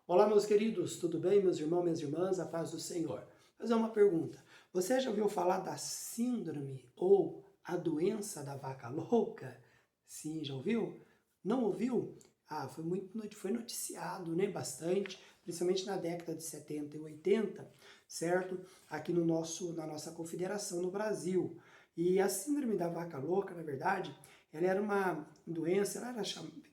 Olá, meus queridos, tudo bem, meus irmãos, minhas irmãs, a paz do Senhor. Vou fazer uma pergunta. Você já ouviu falar da síndrome ou a doença da vaca louca? Sim, já ouviu? Não ouviu? Foi noticiado, né, bastante, principalmente na década de 70 e 80, certo? Aqui na nossa confederação no Brasil. E a síndrome da vaca louca, na verdade, ela era uma doença,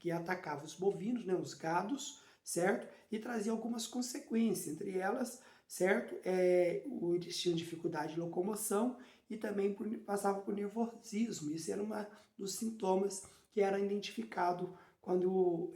que atacava os bovinos, né, os gados, certo? E trazia algumas consequências, entre elas, certo? Eles tinham dificuldade de locomoção e também passava por nervosismo. Isso era um dos sintomas que era identificado quando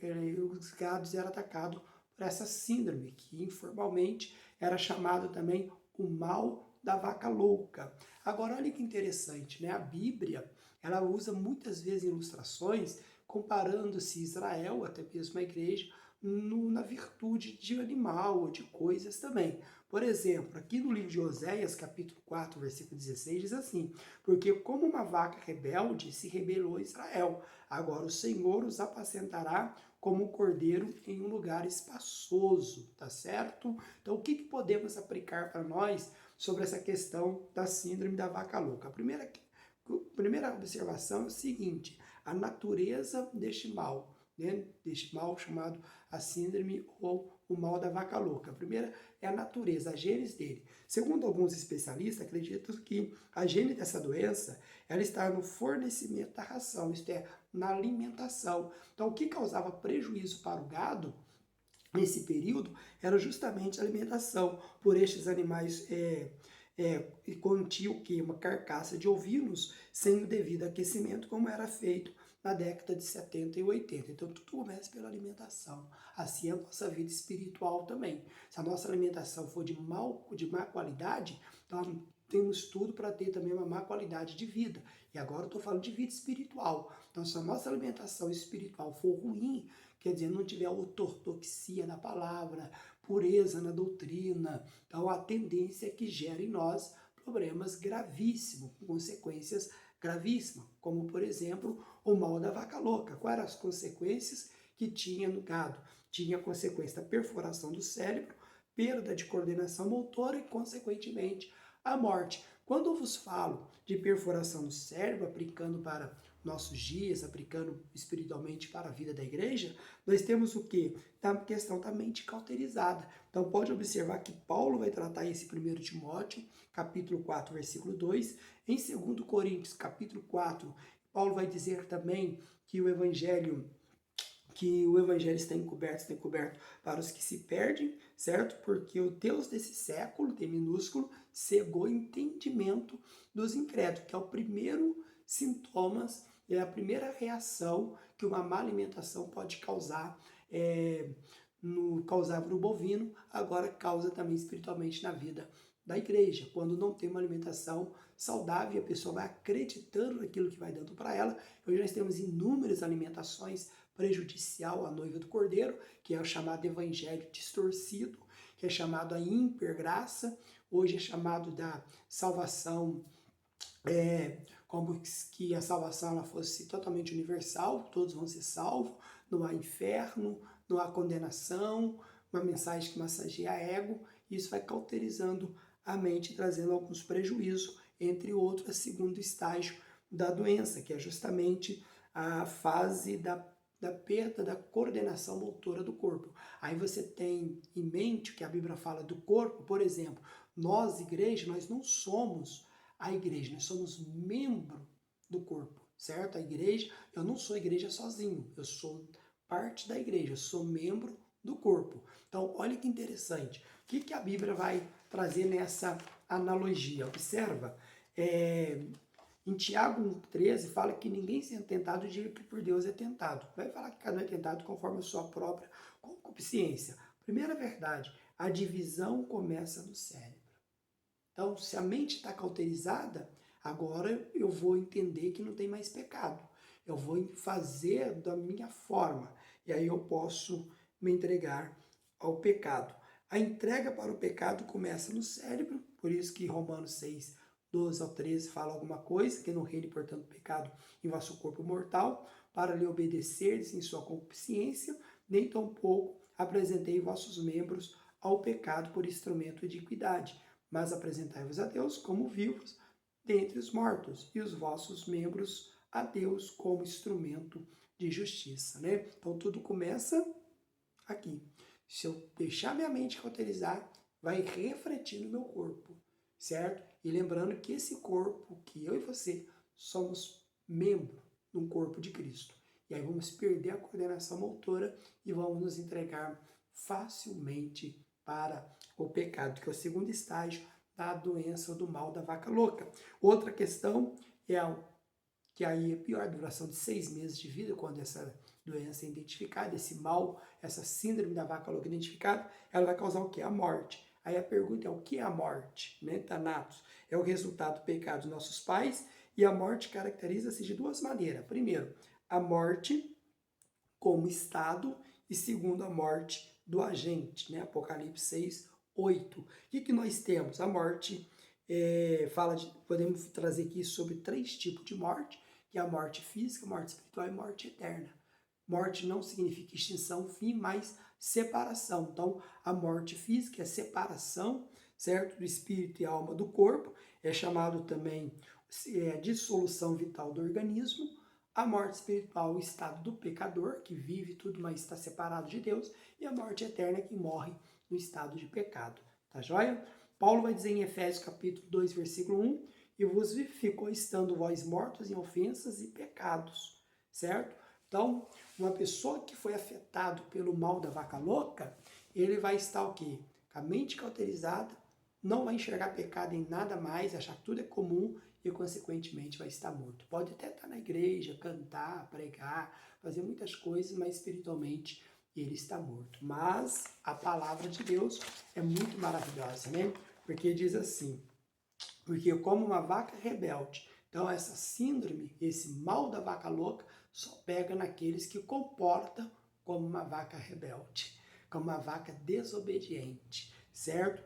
os gados eram atacados por essa síndrome, que informalmente era chamado também o mal da vaca louca. Agora, olha que interessante, né? A Bíblia, ela usa muitas vezes ilustrações comparando-se Israel, até mesmo a igreja, na virtude de animal ou de coisas também. Por exemplo, aqui no livro de Oséias, capítulo 4, versículo 16, diz assim: porque como uma vaca rebelde se rebelou Israel, agora o Senhor os apacentará como um cordeiro em um lugar espaçoso, tá certo? Então, o que podemos aplicar para nós sobre essa questão da síndrome da vaca louca? A primeira observação é o seguinte: a natureza deste mal, né, deste mal chamado a síndrome ou o mal da vaca louca. A primeira é a natureza, a gênese dele. Segundo alguns especialistas, acreditam que a gênese dessa doença ela está no fornecimento da ração, isto é, na alimentação. Então, o que causava prejuízo para o gado nesse período era justamente a alimentação por estes animais e continha o que? Uma carcaça de ovinos sem o devido aquecimento, como era feito na década de 70 e 80. Então, tudo começa pela alimentação. Assim é a nossa vida espiritual também. Se a nossa alimentação for de má qualidade, então temos tudo para ter também uma má qualidade de vida. E agora eu estou falando de vida espiritual. Então, se a nossa alimentação espiritual for ruim, quer dizer, não tiver ortodoxia na palavra, pureza na doutrina, então a tendência é que gere em nós problemas gravíssimos, com consequências gravíssimas, como por exemplo o mal da vaca louca. Quais eram as consequências que tinha no gado? Tinha a consequência da perfuração do cérebro, perda de coordenação motora e, consequentemente, a morte. Quando eu vos falo de perfuração do cérebro, aplicando para nossos dias, aplicando espiritualmente para a vida da igreja, nós temos o quê? A questão da mente cauterizada. Então pode observar que Paulo vai tratar esse em 1 Timóteo, capítulo 4, versículo 2, em 2 Coríntios, capítulo 4, Paulo vai dizer também que o evangelho está encoberto para os que se perdem, certo? Porque o Deus desse século, T minúsculo, cegou o entendimento dos incrédulos, que é o primeiro sintomas, é a primeira reação que uma má alimentação pode causar, causava no bovino, agora causa também espiritualmente na vida da igreja. Quando não tem uma alimentação saudável, a pessoa vai acreditando naquilo que vai dando para ela. Hoje nós temos inúmeras alimentações prejudicial à noiva do Cordeiro, que é o chamado evangelho distorcido, que é chamado a hipergraça, hoje é chamado da salvação, como que a salvação ela fosse totalmente universal, todos vão ser salvos, não há inferno, não há condenação, uma mensagem que massageia ego, isso vai cauterizando a mente, trazendo alguns prejuízos, entre outros, o segundo estágio da doença, que é justamente a fase da perda da coordenação motora do corpo. Aí você tem em mente que a Bíblia fala do corpo, por exemplo, nós, igreja, nós não somos a igreja, nós somos membro do corpo, certo? A igreja, eu não sou igreja sozinho, eu sou parte da igreja, eu sou membro do corpo. Então, olha que interessante. O que a Bíblia vai trazer nessa analogia? Observa, em Tiago 1,13 fala que ninguém sendo tentado diga que por Deus é tentado. Vai falar que cada um é tentado conforme a sua própria concupiscência. Primeira verdade, a divisão começa no cérebro. Então, se a mente está cauterizada, agora eu vou entender que não tem mais pecado. Eu vou fazer da minha forma. E aí eu posso me entregar ao pecado. A entrega para o pecado começa no cérebro, por isso que Romanos 6, 12 ao 13 fala alguma coisa, que não reine, portanto, pecado em vosso corpo mortal, para lhe obedecerdes em sua concupiscência, nem tampouco apresentei vossos membros ao pecado por instrumento de iniquidade, mas apresentai-vos a Deus como vivos dentre os mortos, e os vossos membros a Deus como instrumento de justiça, né? Então tudo começa aqui. Se eu deixar minha mente cauterizar, vai refletir no meu corpo, certo? E lembrando que esse corpo, que eu e você somos membro de um corpo de Cristo. E aí vamos perder a coordenação motora e vamos nos entregar facilmente para o pecado, que é o segundo estágio da doença ou do mal da vaca louca. Outra questão é que aí é pior, a duração de 6 meses de vida, quando essa doença é identificada, esse mal, essa síndrome da vaca louca identificada, ela vai causar o quê? A morte. Aí a pergunta é, o que é a morte? Né? Thanatos é o resultado do pecado dos nossos pais, e a morte caracteriza-se de duas maneiras. Primeiro, a morte como estado, e segundo, a morte do agente, né? Apocalipse 6, 8. O que nós temos? A morte, podemos trazer aqui sobre 3 tipos de morte, que é a morte física, morte espiritual e morte eterna. Morte não significa extinção, fim, mas separação. Então, a morte física é separação, certo? Do espírito e alma do corpo, é chamado também dissolução vital do organismo. A morte espiritual, o estado do pecador, que vive tudo, mas está separado de Deus. E a morte eterna, que morre no estado de pecado. Tá joia? Paulo vai dizer em Efésios capítulo 2, versículo 1, e vos vivificou estando vós mortos em ofensas e pecados, certo? Então, uma pessoa que foi afetada pelo mal da vaca louca, ele vai estar o quê? Com a mente cauterizada, não vai enxergar pecado em nada mais, achar que tudo é comum e, consequentemente, vai estar morto. Pode até estar na igreja, cantar, pregar, fazer muitas coisas, mas espiritualmente ele está morto. Mas a palavra de Deus é muito maravilhosa, né? Porque diz assim, porque como uma vaca rebelde, então essa síndrome, esse mal da vaca louca, só pega naqueles que comportam como uma vaca rebelde, como uma vaca desobediente, certo?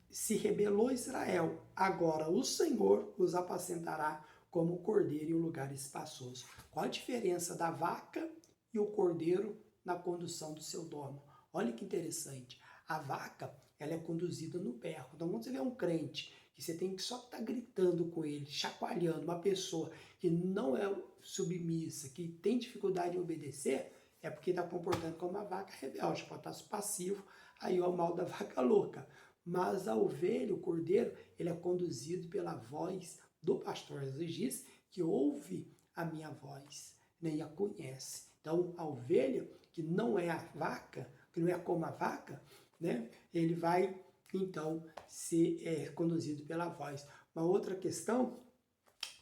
Se rebelou Israel, agora o Senhor os apacentará como cordeiro em um lugar espaçoso. Qual a diferença da vaca e o cordeiro na condução do seu domo? Olha que interessante. A vaca, ela é conduzida no berro. Então, quando você vê um crente que você tem que só estar gritando com ele, chacoalhando, uma pessoa que não é submissa, que tem dificuldade em obedecer, é porque está comportando como uma vaca rebelde, pode estar passivo, aí é o mal da vaca louca. Mas a ovelha, o cordeiro, ele é conduzido pela voz do pastor. Jesus diz que ouve a minha voz, né, e a conhece. Então, a ovelha, que não é a vaca, que não é como a vaca, né, ele vai, então, ser conduzido pela voz. Uma outra questão,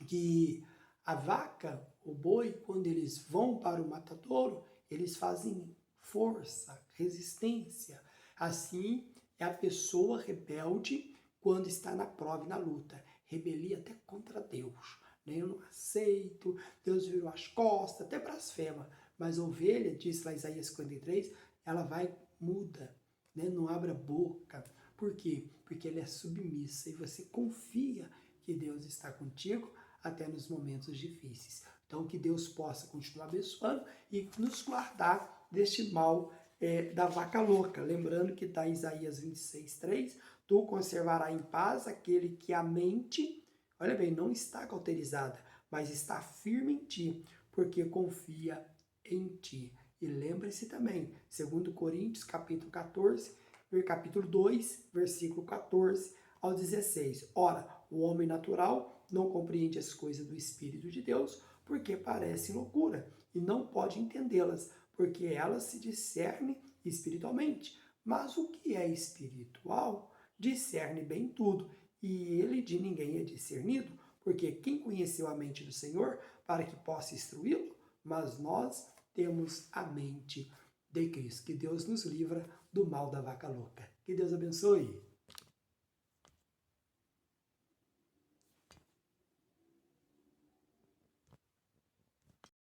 que a vaca, o boi, quando eles vão para o matadouro, eles fazem força, resistência. Assim, é a pessoa rebelde quando está na prova e na luta. Rebelia até contra Deus. Né? Eu não aceito, Deus virou as costas, até blasfema. Mas a ovelha, diz lá Isaías 53, ela vai muda, né? Não abre a boca. Por quê? Porque ela é submissa e você confia que Deus está contigo até nos momentos difíceis. Então, que Deus possa continuar abençoando e nos guardar deste mal da vaca louca. Lembrando que está em Isaías 26, 3, tu conservarás em paz aquele que a mente, olha bem, não está cauterizada, mas está firme em ti, porque confia em ti. E lembre-se também, 2 Coríntios, capítulo 14, capítulo 2, versículo 14 ao 16. Ora, o homem natural não compreende as coisas do Espírito de Deus, porque parece loucura, e não pode entendê-las, porque elas se discernem espiritualmente. Mas o que é espiritual discerne bem tudo, e ele de ninguém é discernido, porque quem conheceu a mente do Senhor para que possa instruí-lo? Mas nós temos a mente de Cristo. Que Deus nos livra do mal da vaca louca. Que Deus abençoe.